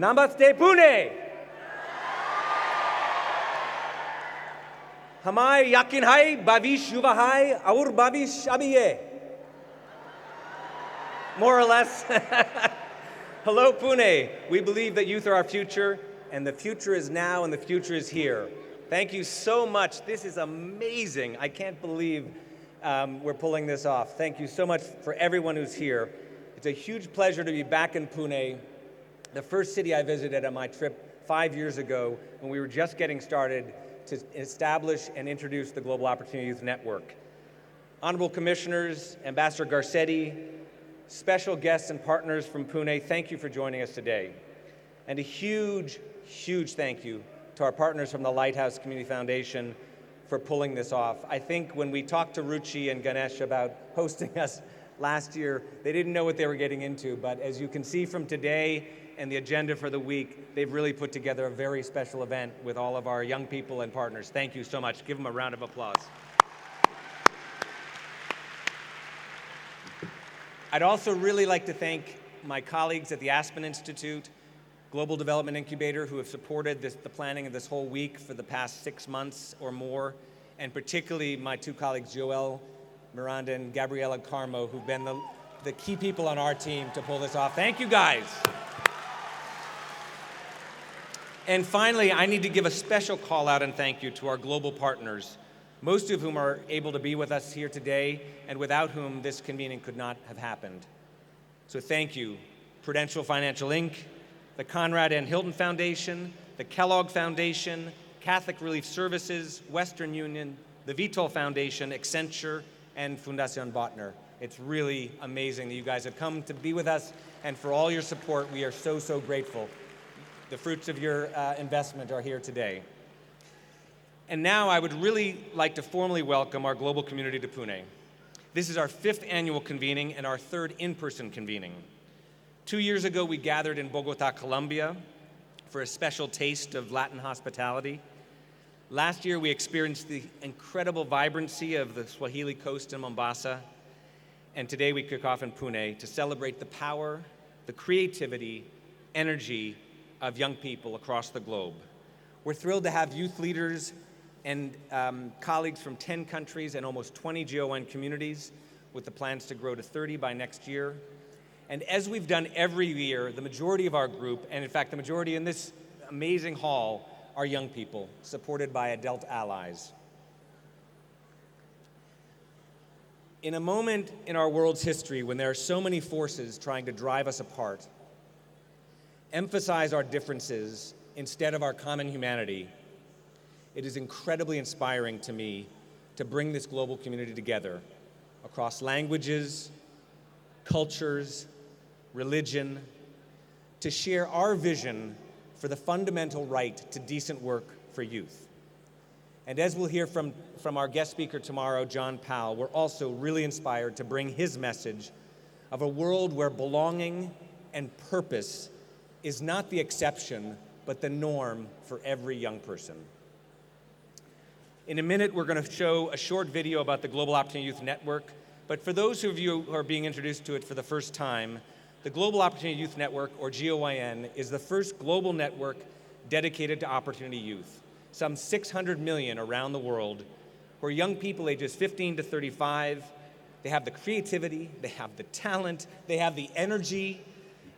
Namaste Pune! Hamai yakin hai, bavish yuva hai, aur bavish abhiye. More or less. Hello, Pune. We believe that youth are our future, and the future is now, and the future is here. Thank you so much. This is amazing. I can't believe we're pulling this off. Thank you so much for everyone who's here. It's a huge pleasure to be back in Pune, the first city I visited on my trip 5 years ago when we were just getting started to establish and introduce the Global Opportunity Youth Network. Honorable Commissioners, Ambassador Garcetti, special guests and partners from Pune, thank you for joining us today. And a huge, huge thank you to our partners from the Lighthouse Community Foundation for pulling this off. I think when we talked to Ruchi and Ganesh about hosting us last year, they didn't know what they were getting into, but as you can see from today and the agenda for the week, they've really put together a very special event with all of our young people and partners. Thank you so much. Give them a round of applause. I'd also really like to thank my colleagues at the Aspen Institute, Global Development Incubator, who have supported the planning of this whole week for the past 6 months or more, and particularly my two colleagues, Joel Miranda and Gabriela Carmo, who've been the key people on our team to pull this off. Thank you, guys. And finally, I need to give a special call out and thank you to our global partners, most of whom are able to be with us here today, and without whom this convening could not have happened. So thank you, Prudential Financial Inc., the Conrad and Hilton Foundation, the Kellogg Foundation, Catholic Relief Services, Western Union, the Vitol Foundation, Accenture, and Fundación Botner. It's really amazing that you guys have come to be with us, and for all your support, we are so, so grateful. The fruits of your investment are here today. And now I would really like to formally welcome our global community to Pune. This is our 5th annual convening and our 3rd in-person convening. 2 years ago, we gathered in Bogota, Colombia, for a special taste of Latin hospitality. Last year, we experienced the incredible vibrancy of the Swahili coast in Mombasa. And today, we kick off in Pune to celebrate the power, the creativity, energy of young people across the globe. We're thrilled to have youth leaders and colleagues from 10 countries and almost 20 GOYN communities, with the plans to grow to 30 by next year. And as we've done every year, the majority of our group, and in fact the majority in this amazing hall, are young people, supported by adult allies. In a moment in our world's history when there are so many forces trying to drive us apart, emphasize our differences instead of our common humanity, it is incredibly inspiring to me to bring this global community together across languages, cultures, religion, to share our vision for the fundamental right to decent work for youth. And as we'll hear from our guest speaker tomorrow, John Powell, we're also really inspired to bring his message of a world where belonging and purpose is not the exception, but the norm for every young person. In a minute, we're going to show a short video about the Global Opportunity Youth Network, but for those of you who are being introduced to it for the first time, the Global Opportunity Youth Network, or GOYN, is the first global network dedicated to opportunity youth, some 600 million around the world, where young people ages 15 to 35, they have the creativity, they have the talent, they have the energy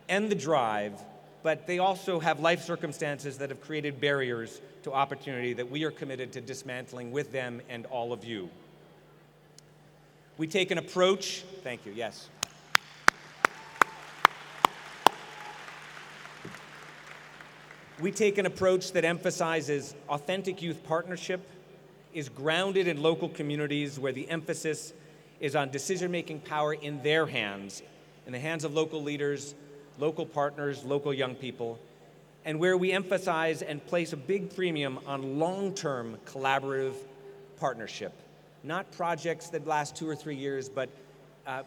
and the drive, but they also have life circumstances that have created barriers to opportunity that we are committed to dismantling with them and all of you. We take an approach, thank you, yes. We take an approach that emphasizes authentic youth partnership, is grounded in local communities where the emphasis is on decision-making power in their hands, in the hands of local leaders, local partners, local young people, and where we emphasize and place a big premium on long-term collaborative partnership. Not projects that last 2 or 3 years, but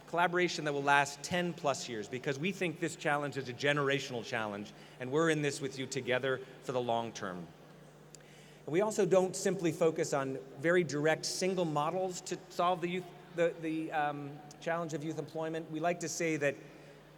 collaboration that will last 10 plus years, because we think this challenge is a generational challenge, and we're in this with you together for the long term. And we also don't simply focus on very direct single models to solve the challenge of youth employment. We like to say that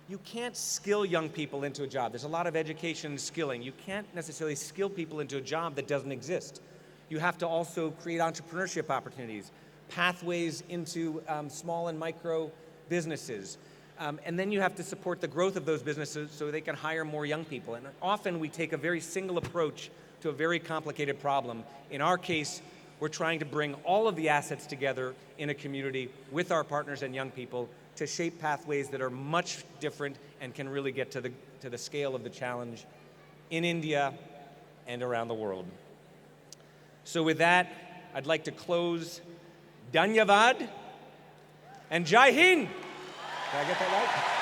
you can't skill young people into a job. There's a lot of education and skilling. You can't necessarily skill people into a job that doesn't exist. You have to also create entrepreneurship opportunities, pathways into small and micro businesses. And then you have to support the growth of those businesses so they can hire more young people. And often we take a very single approach to a very complicated problem. In our case, we're trying to bring all of the assets together in a community with our partners and young people to shape pathways that are much different and can really get to the scale of the challenge in India and around the world. So with that, I'd like to close. Dhanyavad and Jai Hind. Did I get that right?